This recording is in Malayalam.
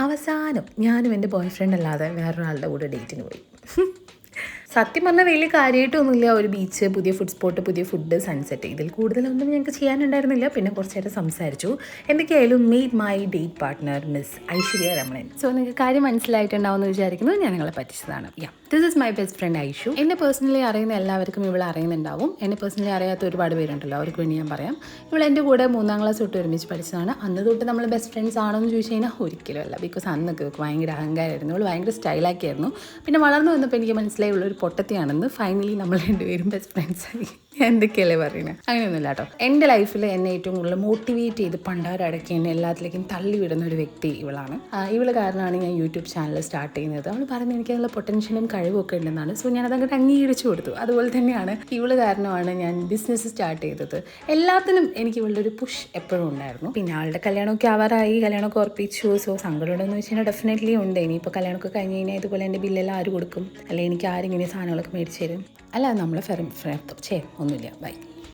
അവസാനം ഞാനും എൻ്റെ ബോയ് ഫ്രണ്ട് അല്ലാതെ വേറൊരാളുടെ കൂടെ ഡേറ്റിന് പോയി. സത്യം പറഞ്ഞാൽ വലിയ കാര്യമായിട്ടൊന്നുമില്ല. ഒരു ബീച്ച്, പുതിയ ഫുഡ് സ്പോട്ട്, പുതിയ ഫുഡ്, സൺസെറ്റ്, ഇതിൽ കൂടുതലൊന്നും ഞങ്ങൾക്ക് ചെയ്യാനുണ്ടായിരുന്നില്ല. പിന്നെ കുറച്ച് നേരം സംസാരിച്ചു. എന്തൊക്കെയായാലും meet my date partner miss Aishwarya Ramanan. So നിങ്ങൾക്ക് കാര്യം മനസ്സിലായിട്ടുണ്ടാവുമെന്ന് വിചാരിക്കുന്നു. ഞാൻ നിങ്ങളെ പറ്റിച്ചതാണ്. This is my best friend Aishu. എന്നെ പേഴ്സണലി അറിയുന്ന എല്ലാവർക്കും ഇവളെ അറിയുന്നുണ്ടാവും. എന്നെ പേഴ്സണലി അറിയാത്ത ഒരുപാട് പേരുണ്ടല്ലോ, അവർക്ക് വേണ്ടി ഞാൻ പറയാം. ഇവൾ എൻ്റെ കൂടെ 3ാം ക്ലാസ് തൊട്ട് ഒരുമിച്ച് പഠിച്ചതാണ്. അന്ന് തൊട്ട് നമ്മൾ ബെസ്റ്റ് ഫ്രണ്ട്സ് ആണോ എന്ന് ചോദിച്ചു കഴിഞ്ഞാൽ ഒരിക്കലും അല്ല. ബിക്കോസ് അന്നൊക്കെ ഭയങ്കര അഹങ്കാരമായിരുന്നു. ഇവൾ ഭയങ്കര സ്റ്റൈലാക്കിയായിരുന്നു. പിന്നെ വളർന്നു വന്നപ്പോൾ എനിക്ക് മനസ്സിലായി ഉള്ളൊരു പൊട്ടത്തിയാണെന്ന്. ഫൈനലി നമ്മൾ രണ്ടുപേരും ബെസ്റ്റ് ഫ്രണ്ട്സായി. എന്തൊക്കെയല്ലേ പറയുന്നത്? അങ്ങനെയൊന്നുമില്ല കേട്ടോ. എൻ്റെ ലൈഫിൽ എന്നെ ഏറ്റവും കൂടുതൽ മോട്ടിവേറ്റ് ചെയ്ത് പണ്ടാരടക്കി എന്നെ എല്ലാത്തിലേക്കും തള്ളിവിടുന്ന ഒരു വ്യക്തി ഇവളാണ്. ഇവൾ കാരണമാണ് ഞാൻ യൂട്യൂബ് ചാനൽ സ്റ്റാർട്ട് ചെയ്യുന്നത്. അവൾ പറയുന്നത് എനിക്ക് അതിനുള്ള പൊട്ടൻഷ്യലും കഴിവൊക്കെ ഉണ്ടെന്നാണ്. സോ ഞാനതങ്ങോട്ട് അംഗീകരിച്ചു കൊടുത്തു. അതുപോലെ തന്നെയാണ് ഇവൾ കാരണമാണ് ഞാൻ ബിസിനസ് സ്റ്റാർട്ട് ചെയ്തത്. എല്ലാത്തിനും എനിക്ക് ഇവളുടെ ഒരു പുഷ് എപ്പോഴും ഉണ്ടായിരുന്നു. പിന്നെ ആളുടെ കല്യാണമൊക്കെ ആവാറായി, കല്യാണമൊക്കെ ഉറപ്പിച്ചു. സോ സങ്കടമുണ്ടെന്ന് വെച്ച് കഴിഞ്ഞാൽ ഡെഫിനറ്റ്ലി ഉണ്ട്. ഇനിയിപ്പോൾ കല്യാണമൊക്കെ കഴിഞ്ഞ് കഴിഞ്ഞാൽ ഇതുപോലെ എൻ്റെ ബില്ലെല്ലാം ആര് കൊടുക്കും? അല്ലെങ്കിൽ എനിക്ക് ആരിങ്ങനെ സാധനങ്ങളൊക്കെ മേടിച്ച് തരും? അല്ല, നമ്മളെ ഒന്നുമില്ല. ബൈ.